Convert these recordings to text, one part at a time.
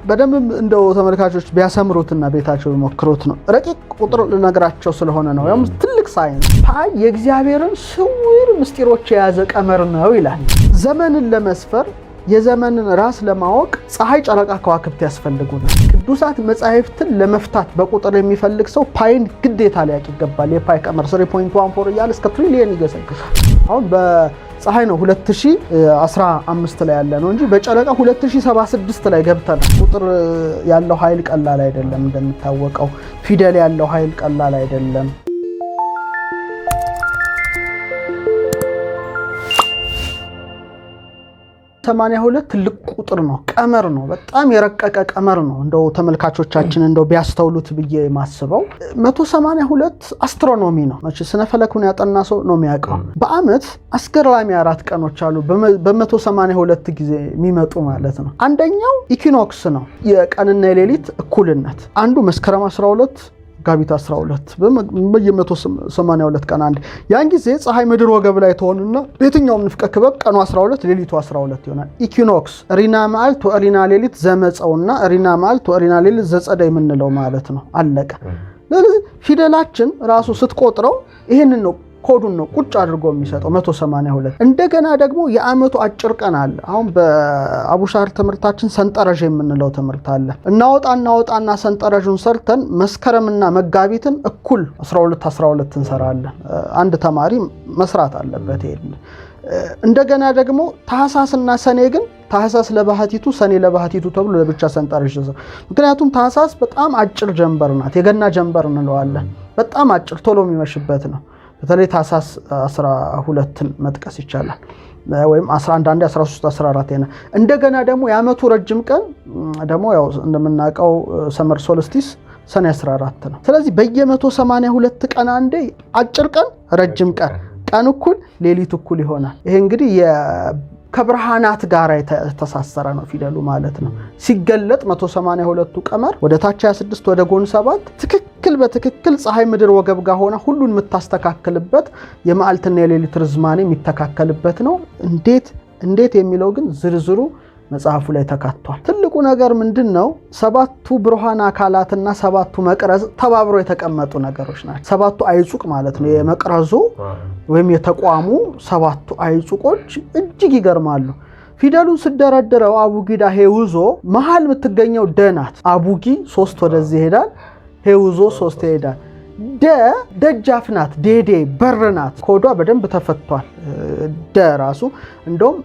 በደንብ እንደው ተመልካቾች ቢያሰምሩትና ቤታቸው ቢሞክሩት ነው። ረቂቅ ቁጥር ልነግራቸው ስለሆነ ነው። ያም ትልቅ ሳይንስ ፓይ የእግዚአብሔርን ስውር ምስጢሮች የያዘ ቀመር ነው ይላል። ዘመንን ለመስፈር የዘመንን ራስ ለማወቅ ፀሐይ፣ ጨረቃ፣ ከዋክብት ያስፈልጉናል። ቅዱሳት መጻሕፍትን ለመፍታት በቁጥር የሚፈልግ ሰው ፓይን ግዴታ ሊያውቅ ይገባል። የፓይ ቀመር 3.14 እያለ እስከ ትሪሊየን ይገሰግሳል። አሁን በፀሐይ ነው 2015 ላይ ያለ ነው እንጂ በጨረቃ 2076 ላይ ገብተናል። ቁጥር ያለው ኃይል ቀላል አይደለም። እንደሚታወቀው ፊደል ያለው ኃይል ቀላል አይደለም። 82 ትልቅ ቁጥር ነው፣ ቀመር ነው፣ በጣም የረቀቀ ቀመር ነው። እንደው ተመልካቾቻችን እንደው ቢያስተውሉት ብዬ ማስበው 182 አስትሮኖሚ ነው። ማች ስነ ፈለኩን ያጠና ሰው ነው የሚያውቀው። በአመት አስገራሚ 4 ቀኖች አሉ በ182 ጊዜ የሚመጡ ማለት ነው። አንደኛው ኢኩኖክስ ነው፣ የቀንና የሌሊት እኩልነት። አንዱ መስከረም 12 ጋቢት 12 በ182 ቀን አንድ ያን ጊዜ ፀሐይ ምድር ወገብ ላይ ተሆንና በየትኛውም ንፍቀ ክበብ ቀኑ 12 ሌሊቱ 12 ይሆናል። ኢኩኖክስ ሪና መዓልት ወሪና ሌሊት ዘመፀውና ሪና መዓልት ወሪና ሌሊት ዘጸደይ የምንለው ማለት ነው። አለቀ። ስለዚህ ፊደላችን ራሱ ስትቆጥረው ይሄንን ነው ኮዱን ነው ቁጭ አድርጎ የሚሰጠው 182። እንደገና ደግሞ የአመቱ አጭር ቀን አለ። አሁን በአቡሻር ትምህርታችን ሰንጠረዥ የምንለው ትምህርት አለ። እናወጣና ሰንጠረዡን ሰርተን መስከረምና መጋቢትን እኩል 12 እንሰራለን። አንድ ተማሪ መስራት አለበት ይሄን። እንደገና ደግሞ ታህሳስና ሰኔ ግን ታህሳስ ለባህቲቱ ሰኔ ለባህቲቱ ተብሎ ለብቻ ሰንጠረዥ። ምክንያቱም ታህሳስ በጣም አጭር ጀንበር ናት። የገና ጀንበር እንለዋለን። በጣም አጭር ቶሎ የሚመሽበት ነው። በተለይ ታህሳስ 12ን መጥቀስ ይቻላል፣ ወይም 11 13 14 እና እንደገና ደግሞ የአመቱ ረጅም ቀን ደግሞ ያው እንደምናውቀው ሰመር ሶልስቲስ ሰኔ 14 ነው። ስለዚህ በየ182 ቀን አንዴ አጭር ቀን ረጅም ቀን እኩል ሌሊት እኩል ይሆናል። ይሄ እንግዲህ ከብርሃናት ጋር የተሳሰረ ነው ፊደሉ ማለት ነው። ሲገለጥ 182ቱ ቀመር ወደ ታች 26 ወደ ጎን 7 በትክክል ፀሐይ ምድር ወገብ ጋር ሆና ሁሉን የምታስተካክልበት የመዓልትና የሌሊት ርዝማኔ የሚተካከልበት ነው። እንዴት የሚለው ግን ዝርዝሩ መጽሐፉ ላይ ተካቷል። ትልቁ ነገር ምንድነው? 7ቱ ብርሃን አካላትና 7ቱ መቅረዝ ተባብሮ የተቀመጡ ነገሮች ናቸው። 7ቱ አይጹቅ ማለት ነው። የመቅረዙ ወይም የተቋሙ 7ቱ አይጹቆች እጅግ ይገርማሉ። ፊደሉን ስደረድረው አቡጊዳ ሄውዞ መሃል የምትገኘው ደ ናት። አቡጊ 3 ወደዚህ ይሄዳል፣ ሄውዞ 3 ይሄዳል። ደጃፍ ናት፣ ዴዴ በር ናት። ኮዷ በደንብ ተፈቷል። ደ ራሱ እንደውም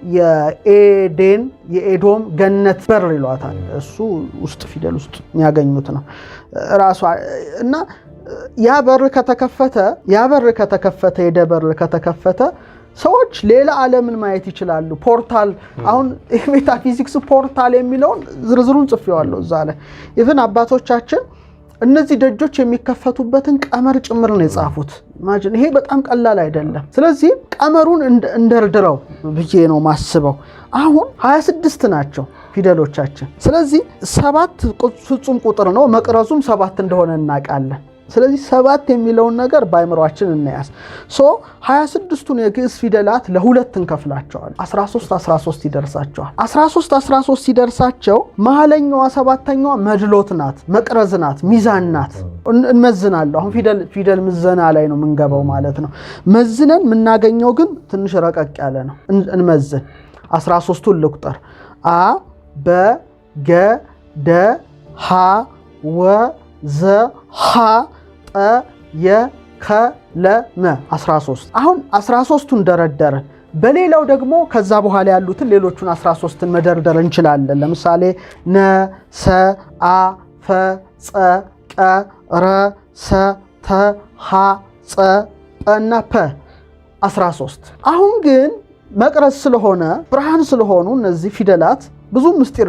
የኤዶም ገነት በር ይሏታል። እሱ ውስጥ ፊደል ውስጥ የሚያገኙት ነው ራሱ። እና ያ በር ከተከፈተ የደ በር ከተከፈተ ሰዎች ሌላ ዓለምን ማየት ይችላሉ። ፖርታል አሁን ሜታፊዚክስ ፖርታል የሚለውን ዝርዝሩን ጽፌዋለሁ እዛ ላይ። ኢቭን አባቶቻችን እነዚህ ደጆች የሚከፈቱበትን ቀመር ጭምር ነው የጻፉት። ኢማጂን፣ ይሄ በጣም ቀላል አይደለም። ስለዚህ ቀመሩን እንደርድረው ብዬ ነው ማስበው። አሁን 26 ናቸው ፊደሎቻችን። ስለዚህ 7 ፍጹም ቁጥር ነው፣ መቅረዙም 7 እንደሆነ እናውቃለን። ስለዚህ 7 የሚለውን ነገር በአይምሮአችን እናያዝ። 26ቱን የግዕዝ ፊደላት ለሁለት እንከፍላቸዋለን። 13 ይደርሳቸዋል። 13 ሲደርሳቸው መሐለኛዋ 7ኛዋ መድሎት ናት፣ መቅረዝ ናት፣ ሚዛን ናት። እንመዝናለሁ። አሁን ፊደል ምዘና ላይ ነው የምንገባው ማለት ነው። መዝነን የምናገኘው ግን ትንሽ ረቀቅ ያለ ነው። እንመዝን። 13ቱን ልቁጠር። አ በ ገ ደ ሀ ወ ዘ ሀ ጠ የ ከ ለ መ 13። አሁን 13ቱን ደረደርን። በሌላው ደግሞ ከዛ በኋላ ያሉትን ሌሎቹን 13ን መደርደር እንችላለን። ለምሳሌ ነ ሰ አ ፈ ጸ ቀ ረ ሰ ተ ሀ ጸ ጰ እና ፐ 13። አሁን ግን መቅረዝ ስለሆነ ብርሃን ስለሆኑ እነዚህ ፊደላት ብዙ ምስጢር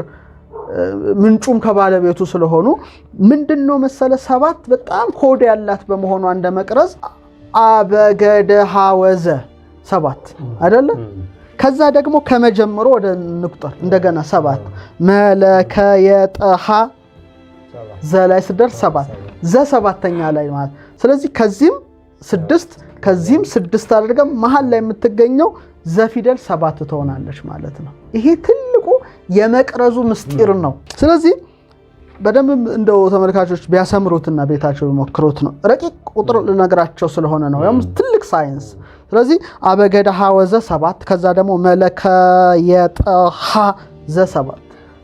ምንጩም ከባለቤቱ ስለሆኑ ምንድነው መሰለ 7 በጣም ኮድ ያላት በመሆኑ እንደ መቅረዝ አበገደ ሐወዘ 7 አይደለ? ከዛ ደግሞ ከመጀመሩ ወደ ንቁጠር እንደገና 7 መለከ የጠሃ ዘላይ ስደርስ 7 ዘ7ኛ ላይ ማለት። ስለዚህ ከዚህም 6 አድርገን መሃል ላይ የምትገኘው ዘፊደል 7 ትሆናለች ማለት ነው። ይሄ ትልቁ የመቅረዙ ምስጢር ነው። ስለዚህ በደንብ እንደው ተመልካቾች ቢያሰምሩትና ቤታቸው ቢሞክሩት ነው። ረቂቅ ቁጥር ልነግራቸው ስለሆነ ነው ያም ትልቅ ሳይንስ። ስለዚህ አበገደ ሐወዘ 7 ከዛ ደግሞ መለከ የጠሃ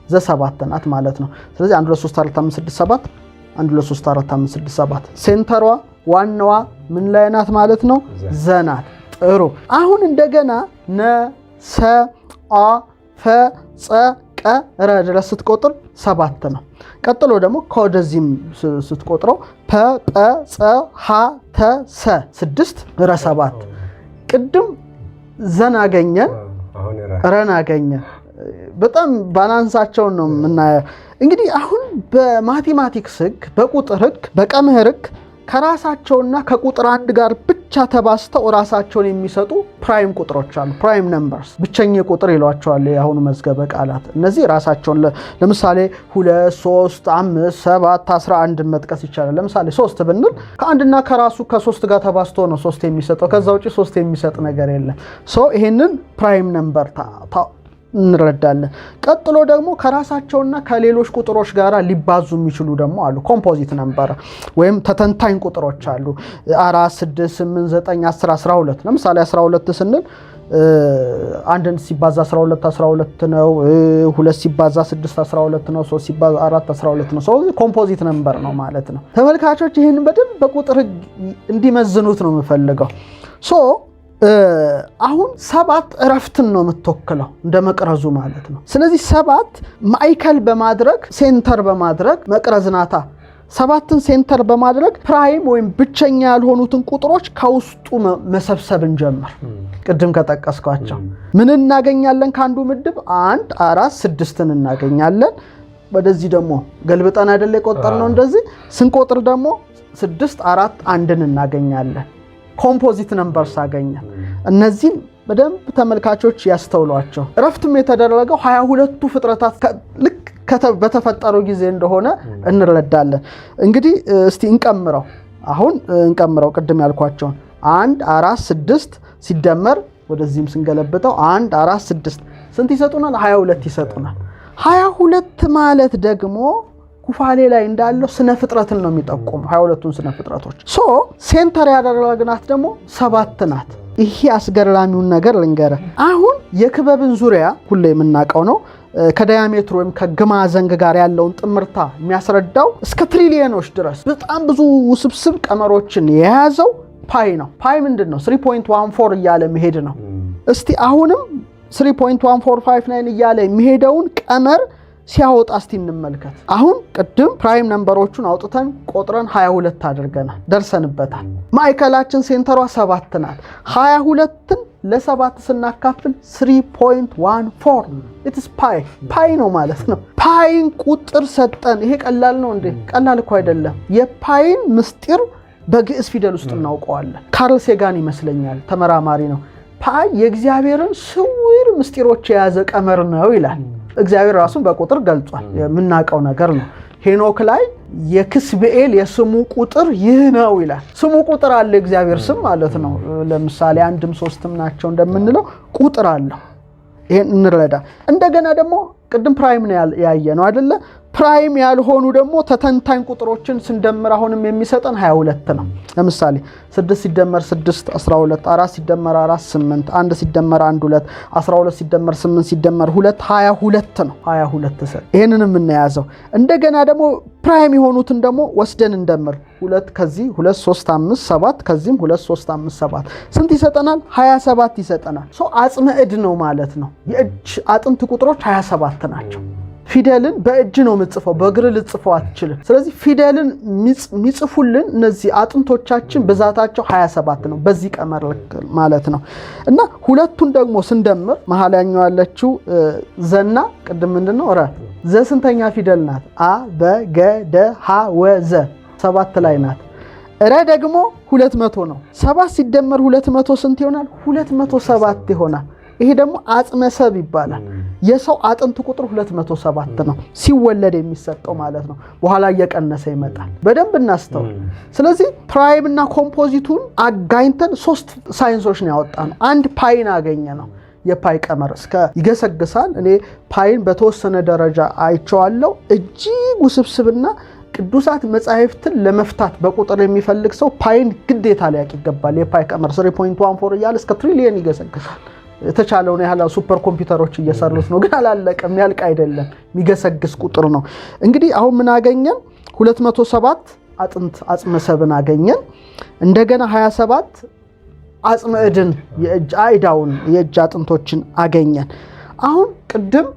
ዘ7 ናት ማለት ነው። ስለዚህ 1 2 3 4 5 6 7 1 2 3 4 5 6 7 ሴንተሯ ዋናዋ ምን ላይ ናት ማለት ነው? ዘናት። ጥሩ። አሁን እንደገና ነ ሰ አ ፈ ጸ ቀ ረ ድረስ ስትቆጥር 7 ነው። ቀጥሎ ደግሞ ከወደዚህም ስትቆጥረው ፐ ጰ ጸ ሐ ተ ሰ 6 ረ 7 ቅድም ዘን አገኘን ረን አገኘን። በጣም ባላንሳቸውን ነው የምናየው። እንግዲህ አሁን በማቴማቲክስ ህግ፣ በቁጥር ህግ፣ በቀመር ህግ ከራሳቸውና ከቁጥር አንድ ጋር ብቻ ተባስተው ራሳቸውን የሚሰጡ ፕራይም ቁጥሮች አሉ። ፕራይም ነምበርስ ብቸኛ ቁጥር ይሏቸዋል የአሁኑ መዝገበ ቃላት። እነዚህ ራሳቸውን ለምሳሌ 2 3 5 7 11 መጥቀስ ይቻላል። ለምሳሌ 3 ብንል ከአንድና ከራሱ ከ3 ጋር ተባስቶ ነው 3 የሚሰጠው። ከዛ ውጪ 3 የሚሰጥ ነገር የለም። ይሄንን ፕራይም ነምበር እንረዳለን። ቀጥሎ ደግሞ ከራሳቸውና ከሌሎች ቁጥሮች ጋር ሊባዙ የሚችሉ ደግሞ አሉ። ኮምፖዚት ነምበር ወይም ተተንታኝ ቁጥሮች አሉ። 4 6 8 9 10 12 ለምሳሌ 12 ስንል አንድን ሲባዛ 12 ነው። 2 ሲባዛ 6 12 ነው። 3 ሲባዛ 4 12 ነው። ኮምፖዚት ነምበር ነው ማለት ነው። ተመልካቾች ይህን በደንብ በቁጥር እንዲመዝኑት ነው የምፈልገው። አሁን 7 እረፍትን ነው የምትወክለው እንደ መቅረዙ ማለት ነው። ስለዚህ 7 ማዕከል በማድረግ ሴንተር በማድረግ መቅረዝ ናታ። 7ን ሴንተር በማድረግ ፕራይም ወይም ብቸኛ ያልሆኑትን ቁጥሮች ከውስጡ መሰብሰብ እንጀምር። ቅድም ከጠቀስኳቸው ምን እናገኛለን? ካንዱ ምድብ 1 4 6ን እናገኛለን። ወደዚህ ደግሞ ገልብጠን አይደለ የቆጠርነው? እንደዚህ ስንቆጥር ደግሞ 6 4 1ን እናገኛለን። ኮምፖዚት ነምበርስ አገኘን። እነዚህን በደንብ ተመልካቾች ያስተውሏቸው። እረፍትም የተደረገው 22ቱ ፍጥረታት ልክ በተፈጠሩ ጊዜ እንደሆነ እንረዳለን። እንግዲህ እስቲ እንቀምረው። አሁን እንቀምረው ቅድም ያልኳቸውን 1 4 6 ሲደመር ወደዚህም ስንገለብጠው 1 4 6 ስንት ይሰጡናል? 22 ይሰጡናል። 22 ማለት ደግሞ ኩፋሌ ላይ እንዳለው ስነ ፍጥረትን ነው የሚጠቁም። 22ቱን ስነ ፍጥረቶች ሴንተር ያደረግናት ደግሞ 7 ናት። ይሄ አስገራሚውን ነገር ልንገረ። አሁን የክበብን ዙሪያ ሁሌ የምናውቀው ነው። ከዳያሜትር ወይም ከግማዘንግ ጋር ያለውን ጥምርታ የሚያስረዳው እስከ ትሪሊየኖች ድረስ በጣም ብዙ ውስብስብ ቀመሮችን የያዘው ፓይ ነው። ፓይ ምንድን ነው? 3.14 እያለ መሄድ ነው። እስቲ አሁንም 3.1459 እያለ የሚሄደውን ቀመር ሲያወጣ እስቲ እንመልከት። አሁን ቅድም ፕራይም ነምበሮቹን አውጥተን ቆጥረን 22 አድርገናል፣ ደርሰንበታል። ማዕከላችን ሴንተሯ 7 ናት። 22ን ለ7 ስናካፍል 3.14 ኢትስ ፓይ ነው ማለት ነው። ፓይን ቁጥር ሰጠን። ይሄ ቀላል ነው እንዴ? ቀላል እኮ አይደለም። የፓይን ምስጢር በግዕዝ ፊደል ውስጥ እናውቀዋለን። ካርል ሴጋን ይመስለኛል ተመራማሪ ነው። ፓይ የእግዚአብሔርን ስውር ምስጢሮች የያዘ ቀመር ነው ይላል። እግዚአብሔር ራሱን በቁጥር ገልጿል። የምናውቀው ነገር ነው። ሄኖክ ላይ የክስብኤል የስሙ ቁጥር ይህ ነው ይላል። ስሙ ቁጥር አለ፣ እግዚአብሔር ስም ማለት ነው። ለምሳሌ 1ም 3ም ናቸው እንደምንለው ቁጥር አለው። ይሄን እንረዳ። እንደገና ደግሞ ቅድም ፕራይም ነው ያየ ነው አይደለ? ፕራይም ያልሆኑ ደግሞ ተተንታኝ ቁጥሮችን ስንደምር አሁንም የሚሰጠን 22 ነው። ለምሳሌ 6 ሲደመር 6 12፣ 4 ሲደመር 4 8፣ 1 ሲደመር 1 2፣ 12 ሲደመር 8 ሲደመር 2 22 ነው። 22 ሰ ይሄንንም እናያዘው። እንደገና ደግሞ ፕራይም የሆኑትን ደግሞ ወስደን እንደምር። 2 ከዚህ 2 3 5 7 ከዚህም 2 3 5 7 ስንት ይሰጠናል? 27 ይሰጠናል። አጽመ እድ ነው ማለት ነው። የእጅ አጥንት ቁጥሮች 27 ናቸው። ፊደልን በእጅ ነው የምጽፈው፣ በእግር ልጽፈው አትችልም። ስለዚህ ፊደልን የሚጽፉልን እነዚህ አጥንቶቻችን ብዛታቸው 27 ነው፣ በዚህ ቀመር ልክ ማለት ነው። እና ሁለቱን ደግሞ ስንደምር መሀላኛው ያለችው ዘና ቅድም ምንድነው ረ ዘ ስንተኛ ፊደል ናት? አ በ ገ ደ ሀ ወ ዘ 7 ላይ ናት። ረ ደግሞ 200 ነው። 7 ሲደመር 200 ስንት ይሆናል? 207 ይሆናል። ይሄ ደግሞ አጽመ ሰብ ይባላል። የሰው አጥንት ቁጥር 207 ነው ሲወለድ የሚሰጠው ማለት ነው። በኋላ እየቀነሰ ይመጣል። በደንብ እናስተውል። ስለዚህ ፕራይም እና ኮምፖዚቱን አጋኝተን 3 ሳይንሶች ነው ያወጣነው። አንድ ፓይን አገኘ ነው። የፓይ ቀመር እስከ ይገሰግሳል። እኔ ፓይን በተወሰነ ደረጃ አይቼዋለሁ። እጅግ ውስብስብና ቅዱሳት መጻሕፍትን ለመፍታት በቁጥር የሚፈልግ ሰው ፓይን ግዴታ ሊያውቅ ይገባል። የፓይ ቀመር 3.14 እያለ እስከ ትሪሊየን ይገሰግሳል። የተቻለውን ያህል ሱፐር ኮምፒውተሮች እየሰሩት ነው፣ ግን አላለቀም። ያልቅ አይደለም፣ የሚገሰግስ ቁጥር ነው። እንግዲህ አሁን ምን አገኘን? 207 አጽመ ሰብን አገኘን። እንደገና 27 አጽመ ዕድን የእጅ አይዳውን የእጅ አጥንቶችን አገኘን። አሁን ቅድም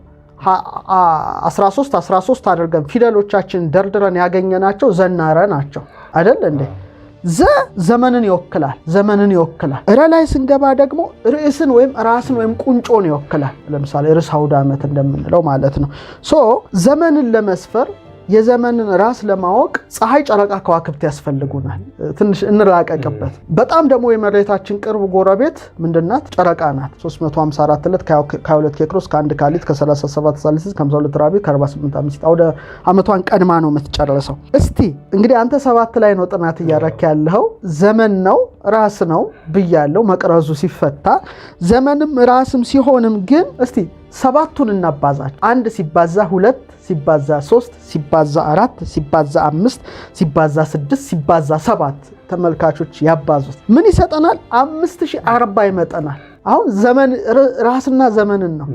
13 አድርገን ፊደሎቻችን ደርድረን ያገኘናቸው ዘናረ ናቸው አይደል እንዴ? ዘመንን ይወክላል። ረ ላይ ስንገባ ደግሞ ርዕስን ወይም ራስን ወይም ቁንጮን ይወክላል። ለምሳሌ ርዕሰ አውደ ዓመት እንደምንለው ማለት ነው። ዘመንን ለመስፈር የዘመንን ራስ ለማወቅ ፀሐይ፣ ጨረቃ፣ ከዋክብት ያስፈልጉናል። ትንሽ እንራቀቅበት። በጣም ደግሞ የመሬታችን ቅርብ ጎረቤት ምንድናት? ጨረቃ ናት። 354 ዕለት ከ22 ኬክሮስ ከ1 ካሊት ከ37 ሳልሲስ ከ52 ራቢዕ ከ48 አምስት አውደ ዓመቷን ቀድማ ነው የምትጨርሰው። እስቲ እንግዲህ አንተ 7 ላይ ነው ጥናት እያረክ ያለው። ዘመን ነው ራስ ነው ብያለው። መቅረዙ ሲፈታ ዘመንም ራስም ሲሆንም ግን እስቲ 7ቱን እናባዛቸው። 1 ሲባዛ 2 ሲባዛ 3 ሲባዛ 4 ሲባዛ 5 ሲባዛ 6 ሲባዛ 7 ተመልካቾች ያባዙት ምን ይሰጠናል? 5040 ይመጣናል። አሁን ዘመን ራስና ዘመንን ነው።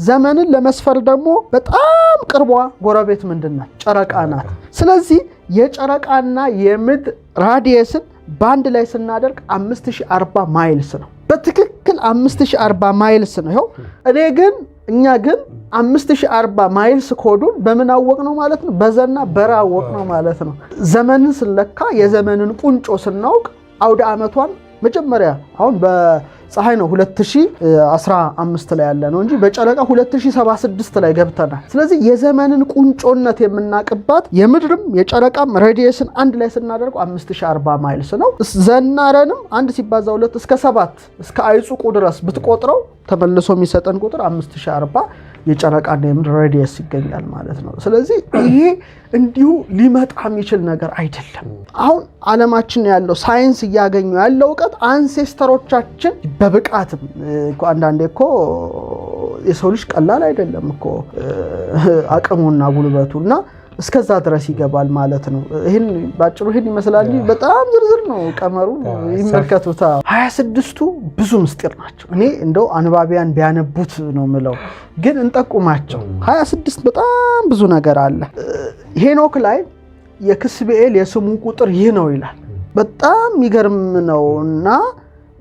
ዘመንን ለመስፈር ደግሞ በጣም ቅርቧ ጎረቤት ምንድናት? ጨረቃ ናት። ስለዚህ የጨረቃና የምድር ራዲየስን በአንድ ላይ ስናደርግ 5040 ማይልስ ነው። በትክክል 5040 ማይልስ ነው። እኛ ግን 5040 ማይልስ ኮዱን በምን አወቅ ነው ማለት ነው? በዘና በራ አወቅ ነው ማለት ነው። ዘመንን ስለካ የዘመንን ቁንጮ ስናውቅ አውደ ዓመቷን መጀመሪያ አሁን በፀሐይ ነው 2015 ላይ ያለ ነው እንጂ በጨረቃ 2076 ላይ ገብተናል። ስለዚህ የዘመንን ቁንጮነት የምናቅባት የምድርም የጨረቃም ሬዲየስን አንድ ላይ ስናደርገው 5040 ማይልስ ነው። ዘናረንም 1 ሲባዛ 2 እስከ 7 እስከ አይጹቁ ድረስ ብትቆጥረው ተመልሶ የሚሰጠን ቁጥር 5040 የጨረቃና የምድር ሬዲየስ ይገኛል ማለት ነው። ስለዚህ ይሄ እንዲሁ ሊመጣ የሚችል ነገር አይደለም። አሁን ዓለማችን ያለው ሳይንስ እያገኙ ያለው እውቀት አንሴስተሮቻችን በብቃትም አንዳንዴ እኮ የሰው ልጅ ቀላል አይደለም እኮ አቅሙና ጉልበቱና እስከዛ ድረስ ይገባል ማለት ነው። ይሄን ባጭሩ ይሄን ይመስላል። በጣም ዝርዝር ነው ቀመሩ፣ ይመልከቱታ። 26ቱ ብዙ ምስጢር ናቸው። እኔ እንደው አንባቢያን ቢያነቡት ነው ምለው፣ ግን እንጠቁማቸው። 26 በጣም ብዙ ነገር አለ። ሄኖክ ላይ የክስብኤል የስሙ ቁጥር ይህ ነው ይላል። በጣም የሚገርም ነውና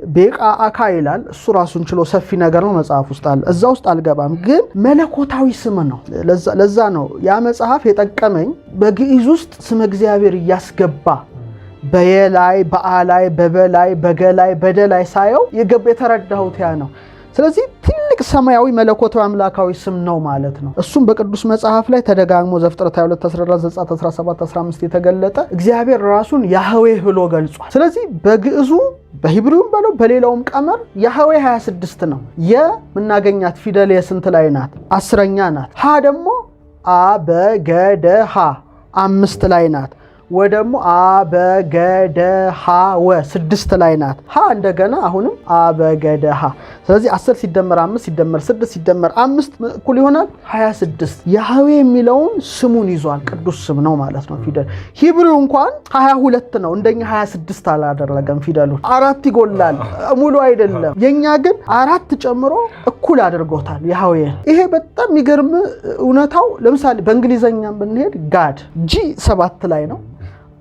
ቤቃ አካ ይላል። እሱ ራሱን ችሎ ሰፊ ነገር ነው፣ መጽሐፍ ውስጥ አለ። እዛ ውስጥ አልገባም፣ ግን መለኮታዊ ስም ነው። ለዛ ነው ያ መጽሐፍ የጠቀመኝ። በግዕዝ ውስጥ ስም እግዚአብሔር እያስገባ በየላይ በአላይ በበላይ በገላይ በደላይ ሳየው የተረዳሁት ያ ነው። ስለዚህ ትልቅ ሰማያዊ መለኮታዊ አምላካዊ ስም ነው ማለት ነው። እሱም በቅዱስ መጽሐፍ ላይ ተደጋግሞ ዘፍጥረት 22 ዘጸአት 17 15 የተገለጠ እግዚአብሔር ራሱን ያህዌ ብሎ ገልጿል። ስለዚህ በግዕዙ በሂብሩም በለው በሌላውም ቀመር ያህዌ 26 ነው። የምናገኛት ፊደል የስንት ላይ ናት? 10ኛ ናት። ሀ ደግሞ አበገደሃ 5 ላይ ናት። ወደሞ አበገደሃ 6 ላይ ናት። ሀ እንደገና አሁንም አበገደሃ። ስለዚህ 10 ሲደመር 5 ሲደመር 6 ሲደመር 5 እኩል ይሆናል 26። ያህዌ የሚለውን ስሙን ይዟል። ቅዱስ ስም ነው ማለት ነው ፊደል። ሂብሩ እንኳን 22 ነው፣ እንደኛ 26 አላደረገም። ፊደሉ 4 ይጎላል፣ ሙሉ አይደለም። የኛ ግን 4 ጨምሮ እኩል አድርጎታል ያህዌ። ይሄ በጣም የሚገርም እውነታው። ለምሳሌ በእንግሊዘኛም ብንሄድ ጋድ ጂ 7 ላይ ነው፣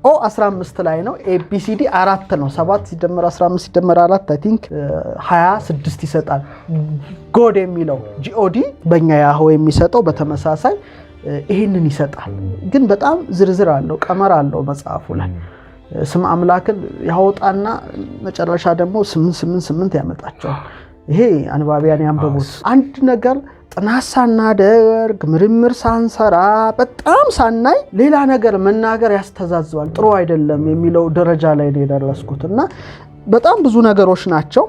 ኦ 15 ላይ ነው፣ ኤቢሲዲ 4 ነው። 7 ሲደመር 15 ሲደመር 4 አይ ቲንክ 26 ይሰጣል። ጎድ የሚለው ጂኦዲ በእኛ ያህዌ የሚሰጠው በተመሳሳይ ይህንን ይሰጣል። ግን በጣም ዝርዝር አለው፣ ቀመር አለው መጽሐፉ ላይ። ስም አምላክን ያወጣና መጨረሻ ደግሞ 888 ያመጣቸዋል። ይሄ አንባቢያን ያንበቡት። አንድ ነገር ጥናት ሳናደርግ ምርምር ሳንሰራ በጣም ሳናይ ሌላ ነገር መናገር ያስተዛዝባል፣ ጥሩ አይደለም የሚለው ደረጃ ላይ ነው የደረስኩት። እና በጣም ብዙ ነገሮች ናቸው።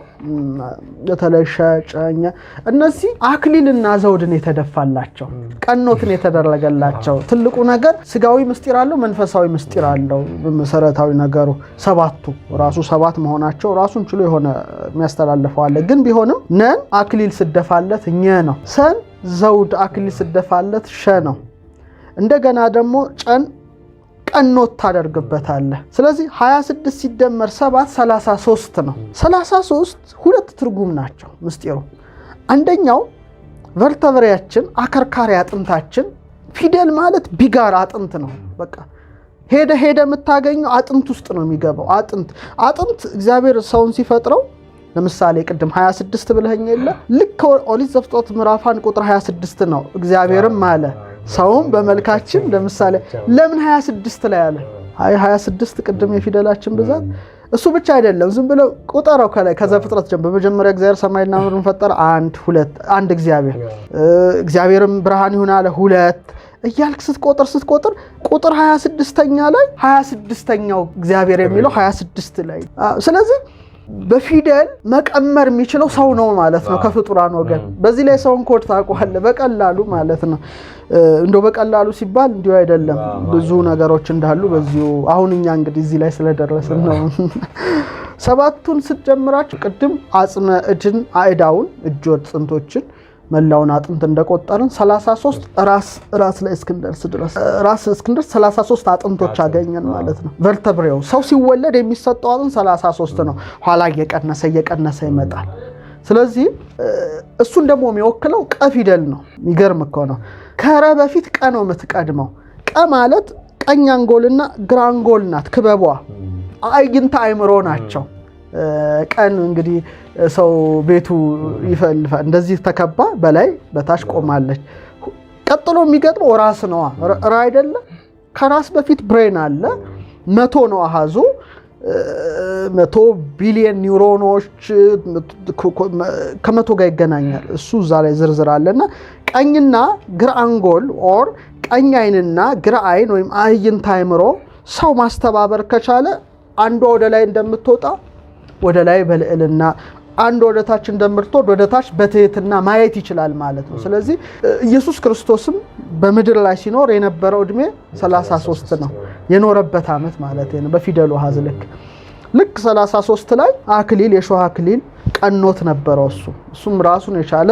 በተለይ ሸጨኛ እነዚህ አክሊልና ዘውድን የተደፋላቸው ቀኖትን የተደረገላቸው ትልቁ ነገር ስጋዊ ምስጢር አለው መንፈሳዊ ምስጢር አለው። በመሰረታዊ ነገሩ ሰባቱ ራሱ ሰባት መሆናቸው ራሱን ችሎ የሆነ የሚያስተላልፈው አለ። ግን ቢሆንም ነን አክሊል ስደፋለት ኘ ነው። ሰን ዘውድ አክሊል ስደፋለት ሸ ነው። እንደገና ደግሞ ጨን ቀኖት ታደርግበታለህ። ስለዚህ 26 ሲደመር 7 33 ነው። 33 ሁለት ትርጉም ናቸው ምስጢሩ። አንደኛው ቨርተብሬያችን አከርካሪ አጥንታችን ፊደል ማለት ቢጋር አጥንት ነው። በቃ ሄደ የምታገኘው አጥንት ውስጥ ነው የሚገባው። አጥንት እግዚአብሔር ሰውን ሲፈጥረው ለምሳሌ ቅድም 26 ብለኸኝ የለ ልክ ኦሪት ዘፍጥረት ምዕራፍ 1 ቁጥር 26 ነው። እግዚአብሔርም አለ ሰውም በመልካችን ለምሳሌ ለምን 26 ላይ አለ? 26 ቅድም የፊደላችን ብዛት እሱ ብቻ አይደለም። ዝም ብለው ቁጠራው ከላይ ከዘፍጥረት ጀምሮ በመጀመሪያ እግዚአብሔር ሰማይና ምድርን ፈጠረ። 1 እግዚአብሔርም ብርሃን ይሁን አለ 2 እያልክ ስትቆጥር ቁጥር 26ኛ ላይ 26ኛው እግዚአብሔር የሚለው 26 ላይ ስለዚህ በፊደል መቀመር የሚችለው ሰው ነው ማለት ነው ከፍጡራን ወገን። በዚህ ላይ ሰውን ኮድ ታውቀዋለህ በቀላሉ ማለት ነው። እንደው በቀላሉ ሲባል እንዲሁ አይደለም ብዙ ነገሮች እንዳሉ በዚሁ አሁን እኛ እንግዲህ እዚህ ላይ ስለደረስን ነው። ሰባቱን ስትጀምራቸው ቅድም አጽመ እድን አእዳውን እጆች ጽንቶችን መላውን አጥንት እንደቆጠርን 33 ራስ ላይ እስክንደርስ ድረስ ራስ እስክንደርስ 33 አጥንቶች አገኘን ማለት ነው። ቨርተብሬው ሰው ሲወለድ የሚሰጠው አጥንት 33 ነው። ኋላ እየቀነሰ ይመጣል። ስለዚህ እሱን ደግሞ የሚወክለው ቀ ፊደል ነው። የሚገርም እኮ ነው። ከረ በፊት ቀ ነው የምትቀድመው። ቀ ማለት ቀኝ አንጎልና ግራ አንጎል ናት ክበቧ። አይንተ አይምሮ ናቸው። ቀን እንግዲህ ሰው ቤቱ ይፈልፋል እንደዚህ ተከባ በላይ በታች ቆማለች። ቀጥሎ የሚገጥመው ራስ ነው አይደለ? ከራስ በፊት ብሬን አለ። 100 ነው አሃዙ 100 ቢሊየን ኒውሮኖች ከ100 ጋር ይገናኛል። እሱ እዛ ላይ ዝርዝር አለና ቀኝና ግራ አንጎል ኦር ቀኝ አይንና ግራ አይን ወይም አይንተ አይምሮ ሰው ማስተባበር ከቻለ አንዷ ወደ ላይ እንደምትወጣ ወደ ላይ በልዕልና አንድ ወደ ታች እንደምትወርድ ወደ ታች በትህትና ማየት ይችላል ማለት ነው። ስለዚህ ኢየሱስ ክርስቶስም በምድር ላይ ሲኖር የነበረው እድሜ 33 ነው የኖረበት ዓመት ማለት ነው። በፊደሉ አሃዝ ልክ 33 ላይ አክሊል የሾህ አክሊል ቀኖት ነበረው። እሱም ራሱን የቻለ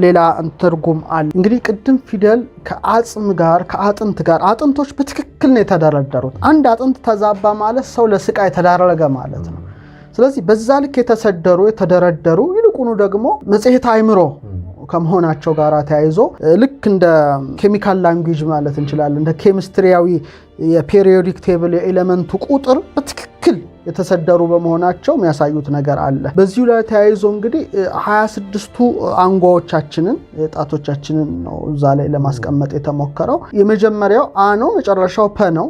ሌላ ትርጉም አለ። እንግዲህ ቅድም ፊደል ከአጽም ጋር ከአጥንት ጋር አጥንቶች በትክክል ነው የተደረደሩት። አንድ አጥንት ተዛባ ማለት ሰው ለስቃይ ተዳረገ ማለት ነው። ስለዚህ በዛ ልክ የተደረደሩ ይልቁኑ ደግሞ መጽሔት አይምሮ ከመሆናቸው ጋር ተያይዞ ልክ እንደ ኬሚካል ላንጉዌጅ ማለት እንችላለን እንደ ኬሚስትሪያዊ የፔሪዮዲክ ቴብል የኤሌመንቱ ቁጥር በትክክል የተሰደሩ በመሆናቸው የሚያሳዩት ነገር አለ። በዚሁ ላይ ተያይዞ እንግዲህ 26ቱ አንጓዎቻችንን ጣቶቻችንን ነው እዛ ላይ ለማስቀመጥ የተሞከረው። የመጀመሪያው አ ነው፣ መጨረሻው ፐ ነው።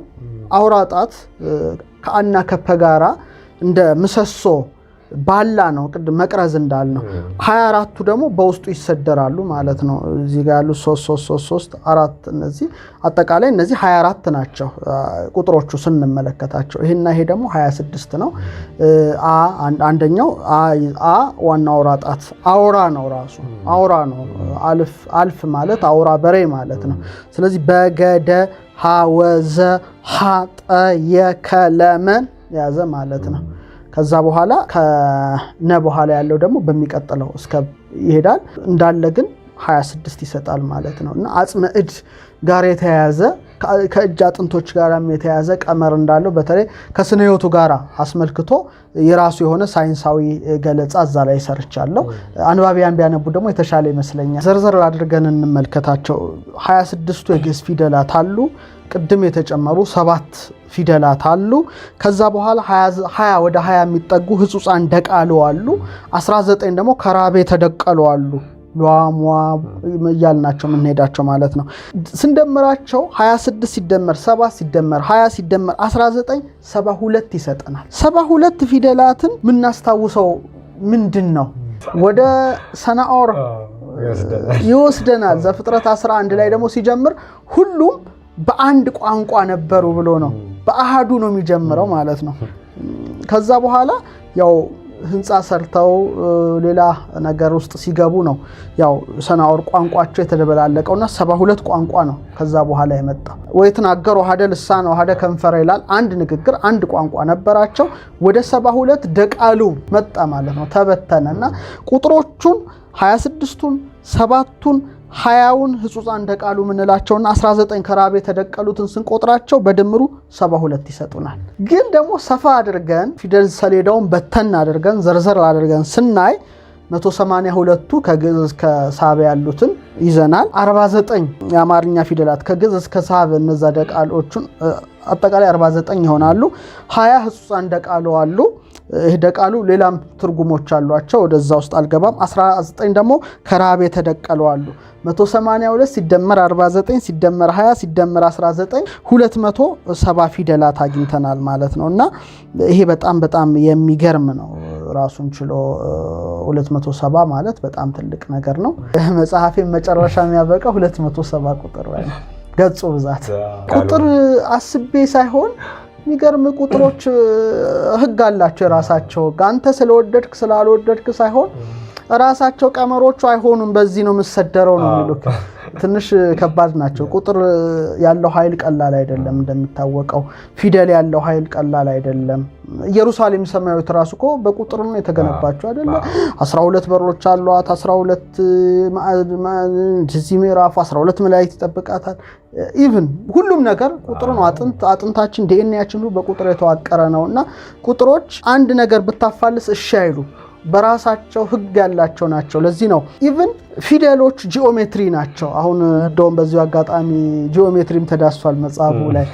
አውራ ጣት ከአና ከፐ ጋራ እንደ ምሰሶ ባላ ነው ቅድም መቅረዝ እንዳልነው። 24ቱ ደግሞ በውስጡ ይሰደራሉ ማለት ነው። እዚህ ጋር ያሉ 3 4 እነዚህ አጠቃላይ እነዚህ 24 ናቸው ቁጥሮቹ ስንመለከታቸው። ይሄና ይሄ ደግሞ 26 ነው። አንደኛው አ ዋናው አውራ ጣት አውራ ነው፣ ራሱ አውራ ነው። አልፍ ማለት አውራ በሬ ማለት ነው። ስለዚህ በገደ ሀወዘ ሀጠየከለመን ያዘ ማለት ነው። ከዛ በኋላ ከነ በኋላ ያለው ደግሞ በሚቀጥለው እስከ ይሄዳል እንዳለ ግን 26 ይሰጣል ማለት ነው። እና አጽመ እድ ጋር የተያያዘ ከእጅ አጥንቶች ጋር የተያያዘ ቀመር እንዳለው በተለይ ከስነ ህይወቱ ጋር አስመልክቶ የራሱ የሆነ ሳይንሳዊ ገለጻ እዛ ላይ ሰርቻለሁ። አንባቢያን ቢያነቡ ደግሞ የተሻለ ይመስለኛል። ዘርዘር አድርገን እንመልከታቸው። 26ቱ የግዕዝ ፊደላት አሉ። ቅድም የተጨመሩ 7 ፊደላት አሉ። ከዛ በኋላ 20 ወደ 20 የሚጠጉ ህጹጻን ደቃሉ አሉ። 19 ደግሞ ከራቤ ተደቀሉ አሉ። ሏሟ ያልናቸው ምንሄዳቸው ማለት ነው። ስንደምራቸው 26 ሲደመር 7 ሲደመር 20 ሲደመር 19 72 ይሰጠናል። 72 ፊደላትን ምናስታውሰው ምንድነው? ወደ ሰናኦር ይወስደናል። ዘፍጥረት 11 ላይ ደግሞ ሲጀምር ሁሉም በአንድ ቋንቋ ነበሩ ብሎ ነው። በአሃዱ ነው የሚጀምረው ማለት ነው። ከዛ በኋላ ያው ህንፃ ሰርተው ሌላ ነገር ውስጥ ሲገቡ ነው ያው ሰናወር ቋንቋቸው የተደበላለቀውና 72 ቋንቋ ነው ከዛ በኋላ የመጣው። ወይ ተናገሩ ሀደ ልሳን ነው ሀደ ከንፈር ይላል። አንድ ንግግር አንድ ቋንቋ ነበራቸው። ወደ 72 ደቃሉ መጣ ማለት ነው፣ ተበተነና ቁጥሮቹን 26ቱን 7ቱን 20ውን ህጹጻን ደቃሉ ምንላቸውና 19 ከራብ የተደቀሉትን ስንቆጥራቸው በድምሩ 72 ይሰጡናል። ግን ደግሞ ሰፋ አድርገን ፊደል ሰሌዳውን በተን አድርገን ዘርዘር አድርገን ስናይ 182ቱ ከግዕዝ እስከ ሳብ ያሉትን ይዘናል። 49 የአማርኛ ፊደላት ከግዕዝ እስከ ሳብ እነዛ ደቃሎቹን አጠቃላይ 49 ይሆናሉ። 20 ህጹጻን ደቃሉ አሉ። ይህ ደቃሉ ሌላም ትርጉሞች አሏቸው፣ ወደዛ ውስጥ አልገባም። 19 ደግሞ ከራብ የተደቀሉ አሉ። 182 ሲደመር 49 ሲደመር 20 ሲደመር 19 270 ፊደላት አግኝተናል ማለት ነው። እና ይሄ በጣም የሚገርም ነው። ራሱን ችሎ 270 ማለት በጣም ትልቅ ነገር ነው። መጽሐፌን መጨረሻ የሚያበቃው 270 ቁጥር ላይ ነው። ገጹ ብዛት ቁጥር አስቤ ሳይሆን የሚገርም ቁጥሮች ህግ አላቸው የራሳቸው። አንተ ስለወደድክ ስላልወደድክ ሳይሆን ራሳቸው ቀመሮቹ አይሆኑም በዚህ ነው መሰደረው ነው የሚሉት። ትንሽ ከባድ ናቸው። ቁጥር ያለው ኃይል ቀላል አይደለም። እንደሚታወቀው ፊደል ያለው ኃይል ቀላል አይደለም። ኢየሩሳሌም ሰማያዊት ራሱ እኮ በቁጥር ነው የተገነባቸው አይደለ? 12 በሮች አሏት፣ 12 ምዕራፍ 12 መላእክት ይጠብቃታል። ኢቭን ሁሉም ነገር ቁጥር ነው። አጥንታችን ዲኤንኤያችን ሁሉ በቁጥር የተዋቀረ ነውና ቁጥሮች አንድ ነገር ብታፋልስ እሺ አይሉ በራሳቸው ህግ ያላቸው ናቸው። ለዚህ ነው ኢቭን ፊደሎች ጂኦሜትሪ ናቸው። አሁን እንደውም በዚሁ አጋጣሚ ጂኦሜትሪም ተዳስሷል መጽሐፉ ላይ።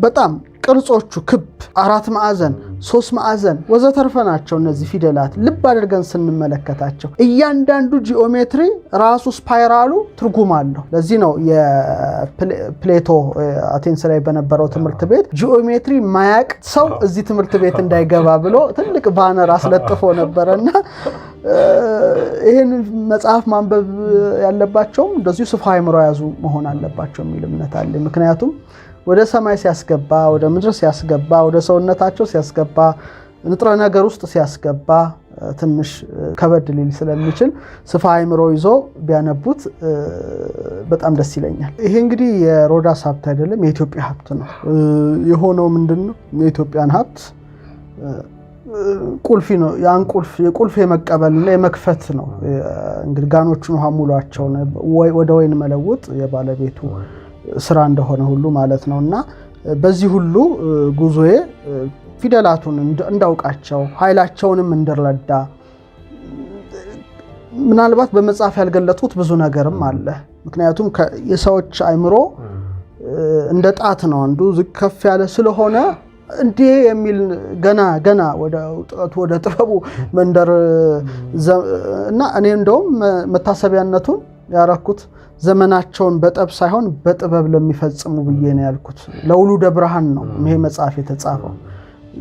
በጣም ቅርጾቹ ክብ፣ 4 ማዕዘን፣ 3 ማዕዘን ወዘተርፈ ናቸው እነዚህ ፊደላት። ልብ አድርገን ስንመለከታቸው እያንዳንዱ ጂኦሜትሪ ራሱ ስፓይራሉ ትርጉም አለው። ለዚህ ነው የፕሌቶ አቴንስ ላይ በነበረው ትምህርት ቤት ጂኦሜትሪ ማያቅ ሰው እዚህ ትምህርት ቤት እንዳይገባ ብሎ ትልቅ ባነር አስለጥፎ ነበረና ይህን መጽሐፍ ማንበብ ያለባቸውም እንደዚሁ ስፋ አእምሮ ያዙ መሆን አለባቸው የሚል እምነት አለ። ምክንያቱም ወደ ሰማይ ሲያስገባ፣ ወደ ምድር ሲያስገባ፣ ወደ ሰውነታቸው ሲያስገባ፣ ንጥረ ነገር ውስጥ ሲያስገባ ትንሽ ከበድ ሊል ስለሚችል ስፋ አእምሮ ይዞ ቢያነቡት በጣም ደስ ይለኛል። ይሄ እንግዲህ የሮዳስ ሀብት አይደለም፣ የኢትዮጵያ ሀብት ነው። የሆነው ምንድነው? የኢትዮጵያን ሀብት ቁልፍ ነው። ያን ቁልፍ የመቀበልና የመክፈት ነው። እንግዲህ ጋኖቹን ውሃ ሙሏቸው ወደ ወይን መለወጥ የባለቤቱ ስራ እንደሆነ ሁሉ ማለት ነውና በዚህ ሁሉ ጉዞዬ ፊደላቱን እንዳውቃቸው ኃይላቸውንም እንድረዳ ምናልባት በመጽሐፍ ያልገለጥኩት ብዙ ነገርም አለ። ምክንያቱም የሰዎች አእምሮ እንደ ጣት ነው። አንዱ ዝቅ ከፍ ያለ ስለሆነ እንዴ የሚል ገና ወደ ጥበቡ መንደር እና እኔ እንደውም መታሰቢያነቱን ያረኩት ዘመናቸውን በጠብ ሳይሆን በጥበብ ለሚፈጽሙ ብዬ ነው ያልኩት። ለውሉደ ብርሃን ነው ይሄ መጽሐፍ የተጻፈው፣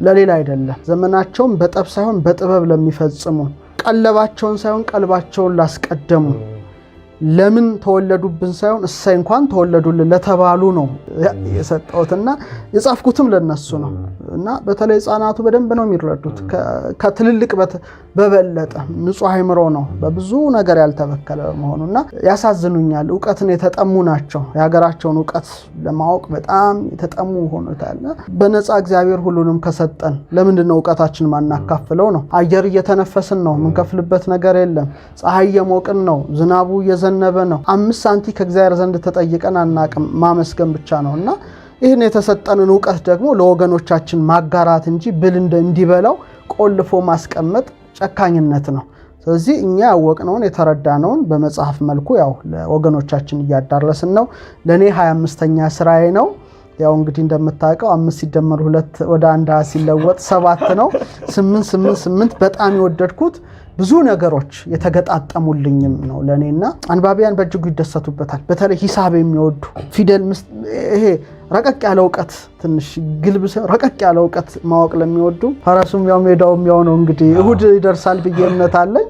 ለሌላ አይደለም። ዘመናቸውን በጠብ ሳይሆን በጥበብ ለሚፈጽሙ፣ ቀለባቸውን ሳይሆን ቀልባቸውን ላስቀደሙ፣ ለምን ተወለዱብን ሳይሆን እሰይ እንኳን ተወለዱልን ለተባሉ ነው የሰጠሁትና የጻፍኩትም ለነሱ ነው። እና በተለይ ህፃናቱ በደንብ ነው የሚረዱት። ከትልልቅ በበለጠ ንጹህ አእምሮ ነው በብዙ ነገር ያልተበከለ መሆኑና ያሳዝኑኛል። ዕውቀትን የተጠሙ ናቸው። የሀገራቸውን ዕውቀት ለማወቅ በጣም የተጠሙ ሆኖታል። በነፃ እግዚአብሔር ሁሉንም ከሰጠን ለምንድን ነው ዕውቀታችን ማናካፍለው ነው? አየር እየተነፈስን ነው፣ ምንከፍልበት ነገር የለም። ፀሐይ እየሞቅን ነው፣ ዝናቡ እየዘነበ ነው። 5 ሳንቲም ከእግዚአብሔር ዘንድ ተጠይቀን አናቅም፣ ማመስገን ብቻ ነውና ይህን የተሰጠንን ዕውቀት ደግሞ ለወገኖቻችን ማጋራት እንጂ ብል እንዲበላው ቆልፎ ማስቀመጥ ጨካኝነት ነው። ስለዚህ እኛ ያወቅነውን የተረዳነውን በመጽሐፍ መልኩ ያው ለወገኖቻችን እያዳረስን ነው። ለኔ 25ኛ ስራዬ ነው። ያው እንግዲህ እንደምታውቀው 5 ሲደመር 2 ወደ 1 ሲለወጥ 7 ነው። 8 በጣም የወደድኩት ብዙ ነገሮች የተገጣጠሙልኝም ነው ለኔና አንባቢያን በእጅጉ ይደሰቱበታል። በተለይ ሂሳብ የሚወዱ ፊደል ይሄ ረቀቅ ያለ ዕውቀት ትንሽ ግልብስ ረቀቅ ያለ ዕውቀት ማወቅ ለሚወዱ ፈረሱም ያው ሜዳውም ያው ነው። እንግዲህ እሁድ ይደርሳል ብዬ እምነት አለኝ።